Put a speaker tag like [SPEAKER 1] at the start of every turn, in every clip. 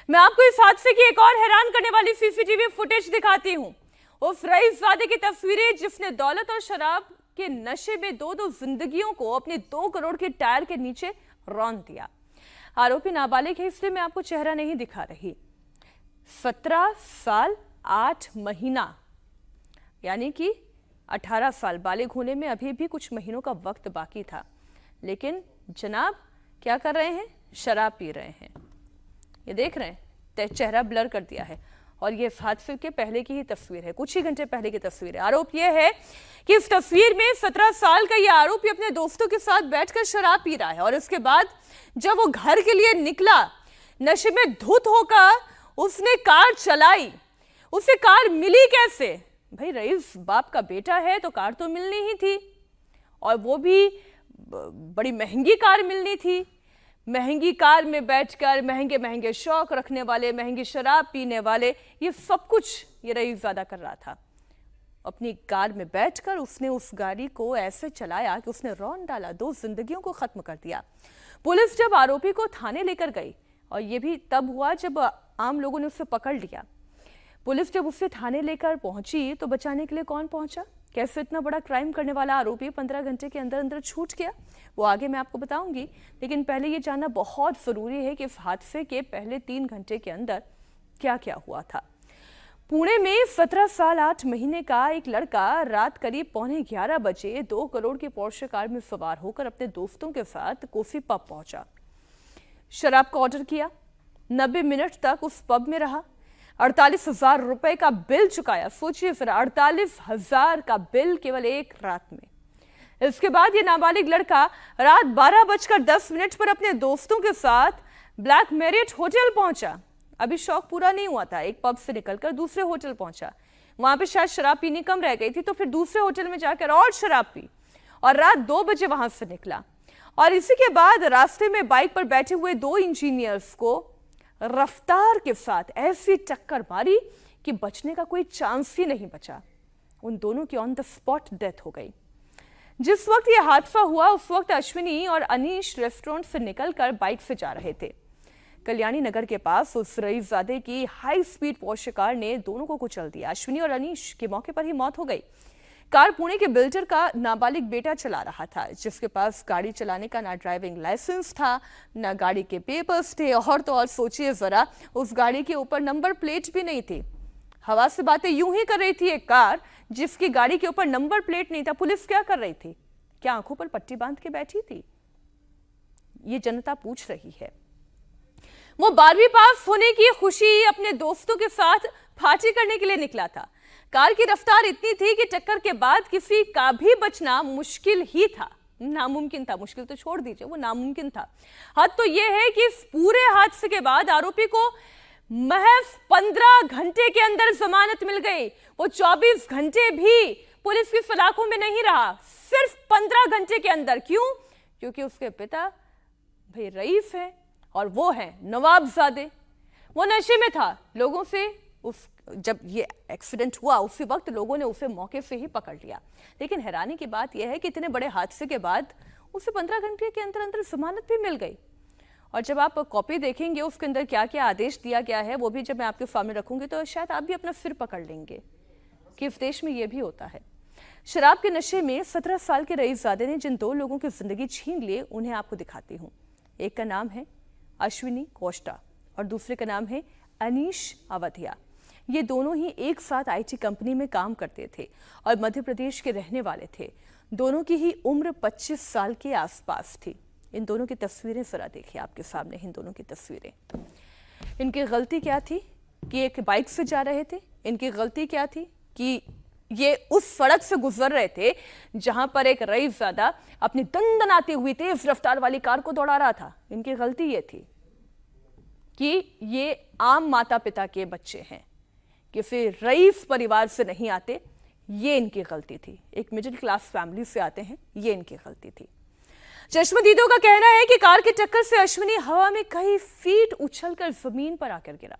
[SPEAKER 1] मैं आपको इस हादसे की एक और हैरान करने वाली सीसीटीवी फुटेज दिखाती हूँ। उस रईसजादे की तस्वीरें जिसने दौलत और शराब के नशे में दो जिंदगियों को अपने 2 करोड़ के टायर के नीचे रौंद दिया। आरोपी नाबालिग है इसलिए मैं आपको चेहरा नहीं दिखा रही। 17 साल 8 महीना यानी कि 18 साल बालिग होने में अभी भी कुछ महीनों का वक्त बाकी था, लेकिन जनाब क्या कर रहे हैं? शराब पी रहे हैं। ये देख रहे हैं, चेहरा ब्लर कर दिया है। और ये इस हादसे के पहले की ही तस्वीर है, कुछ ही घंटे पहले की तस्वीर है। आरोप यह है कि इस तस्वीर में 17 साल का ये आरोपी अपने दोस्तों के साथ बैठकर शराब पी रहा है और इसके बाद जब वो घर के लिए निकला, नशे में धुत होकर उसने कार चलाई। उसे कार मिली कैसे? भाई रईस बाप का बेटा है तो कार तो मिलनी ही थी, और वो भी बड़ी महंगी कार मिलनी थी। महंगी कार में बैठकर महंगे महंगे शौक रखने वाले, महंगी शराब पीने वाले, ये सब कुछ ये रईसजादा कर रहा था। अपनी कार में बैठकर उसने उस गाड़ी को ऐसे चलाया कि उसने रौंद डाला, 2 जिंदगियों को खत्म कर दिया। पुलिस जब आरोपी को थाने लेकर गई, और ये भी तब हुआ जब आम लोगों ने उसे पकड़ लिया। पुलिस जब उसे थाने लेकर पहुंची तो बचाने के लिए कौन पहुंचा? कैसे इतना बड़ा क्राइम करने वाला आरोपी 15 घंटे के अंदर अंदर छूट गया, वो आगे मैं आपको बताऊंगी। लेकिन पहले ये जानना बहुत जरूरी है कि इस हादसे के पहले 3 घंटे के अंदर क्या क्या हुआ था। पुणे में 17 साल 8 महीने का एक लड़का रात करीब 11:15 बजे 2 करोड़ की पोर्शे कार में सवार होकर अपने दोस्तों के साथ कोसी पब पहुंचा। शराब का ऑर्डर किया, 90 मिनट तक उस पब में रहा, 48,000 रुपए का बिल चुकाया। सोचिए फिर, 48,000 का बिल केवल एक रात में। इसके बाद ये नाबालिग लड़का रात 12:10 पर अपने दोस्तों के साथ ब्लैक मैरियट होटल पहुंचा। अभी शौक पूरा नहीं हुआ था, एक पब से निकलकर दूसरे होटल पहुंचा। वहां पे शायद शराब पीनी कम रह गई थी, तो फिर दूसरे होटल में जाकर और शराब पी और रात 2 बजे वहां से निकला। और इसी के बाद रास्ते में बाइक पर बैठे हुए 2 इंजीनियर्स को रफ्तार के साथ ऐसी टक्कर मारी कि बचने का कोई चांस ही नहीं बचा। उन दोनों की ऑन द स्पॉट डेथ हो गई। जिस वक्त यह हादसा हुआ उस वक्त अश्विनी और अनीश रेस्टोरेंट से निकलकर बाइक से जा रहे थे। कल्याणी नगर के पास उस रईसजादे की हाई स्पीड पोर्शे कार ने दोनों को कुचल दिया। अश्विनी और अनीश की मौके पर ही मौत हो गई। कार पुणे के बिल्डर का नाबालिग बेटा चला रहा था, जिसके पास गाड़ी चलाने का ना ड्राइविंग लाइसेंस था, ना गाड़ी के पेपर्स थे, और तो और सोचिए जरा, उस गाड़ी के ऊपर नंबर प्लेट भी नहीं थी। हवा से बातें यूं ही कर रही थी एक कार जिसकी गाड़ी के ऊपर नंबर प्लेट नहीं था। पुलिस क्या कर रही थी? क्या आंखों पर पट्टी बांध के बैठी थी? ये जनता पूछ रही है। वो 12वीं पास होने की खुशी अपने दोस्तों के साथ पार्टी करने के लिए निकला था। कार की रफ्तार इतनी थी कि टक्कर के बाद किसी का भी बचना मुश्किल ही था, नामुमकिन था। मुश्किल तो छोड़ दीजिए, वो नामुमकिन था। हद तो यह है कि इस पूरे हादसे के बाद आरोपी को महज 15 घंटे के अंदर जमानत मिल गई। वो 24 घंटे भी पुलिस की सलाखों में नहीं रहा, सिर्फ 15 घंटे के अंदर। क्यों? क्योंकि उसके पिता भाई रईस है और वो है नवाबजादे। वो नशे में था। लोगों से जब ये एक्सीडेंट हुआ उसी वक्त लोगों ने उसे मौके से ही पकड़ लिया। लेकिन हैरानी की बात यह है कि इतने बड़े हादसे के बाद उसे 15 घंटे के अंदर अंदर जमानत भी मिल गई। और जब आप कॉपी देखेंगे उसके अंदर क्या क्या आदेश दिया गया है, वो भी जब मैं आपके सामने रखूंगी तो शायद आप भी अपना सिर पकड़ लेंगे कि इस देश में यह भी होता है। शराब के नशे में 17 साल के रईसजादे ने जिन 2 लोगों की जिंदगी छीन ली, उन्हें आपको दिखाती हूँ। एक का नाम है अश्विनी कोष्टा और दूसरे का नाम है अनीश अवधिया। ये दोनों ही एक साथ आईटी कंपनी में काम करते थे और मध्य प्रदेश के रहने वाले थे। दोनों की ही उम्र 25 साल के आसपास थी। इन दोनों की तस्वीरें जरा देखिए आपके सामने। इन दोनों की तस्वीरें, इनकी गलती क्या थी कि एक बाइक से जा रहे थे। इनकी गलती क्या थी कि ये उस सड़क से गुजर रहे थे जहां पर एक रईसजादा अपनी दंदनाती हुई तेज रफ्तार वाली कार को दौड़ा रहा था। इनकी गलती ये थी कि ये आम माता पिता के बच्चे हैं, किसी रईस परिवार से नहीं आते। ये इनकी गलती थी। एक मिडिल क्लास फैमिली से आते हैं, ये इनकी गलती थी। चश्मदीदों का कहना है कि कार की टक्कर से अश्विनी हवा में कई फीट उछलकर जमीन पर आकर गिरा।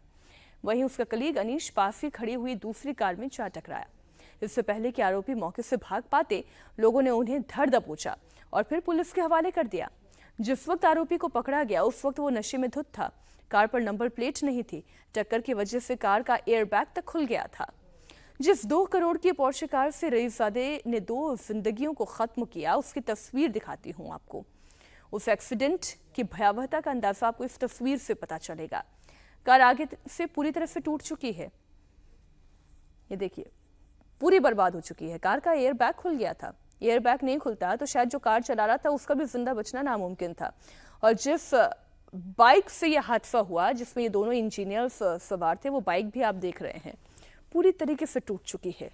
[SPEAKER 1] वहीं उसका कलीग अनीश पास ही खड़ी हुई दूसरी कार में जा टकराया। इससे पहले कि आरोपी मौके से भाग पाते, लोगों ने उन्हें धर दबोचा और फिर पुलिस के हवाले कर दिया। जिस वक्त आरोपी को पकड़ा गया उस वक्त वो नशे में धुत था। कार पर नंबर प्लेट नहीं थी। टक्कर की वजह से कार का एयरबैग तक खुल गया था। जिस 2 करोड़ की पोर्शे कार से रईसजादे ने 2 जिंदगियों को खत्म किया, उसकी तस्वीर दिखाती हूँ आपको। उस एक्सीडेंट की भयावहता का अंदाजा आपको इस तस्वीर से पता चलेगा। कार आगे से पूरी तरह से टूट चुकी है। ये देखिए, पूरी बर्बाद हो चुकी है। कार का एयरबैग खुल गया था। एयरबैग नहीं खुलता तो शायद जो कार चला रहा था उसका भी जिंदा बचना नामुमकिन था। और जिस बाइक से यह हादसा हुआ, जिसमें ये दोनों इंजीनियर्स सवार थे, वो बाइक भी आप देख रहे हैं पूरी तरीके से टूट चुकी है।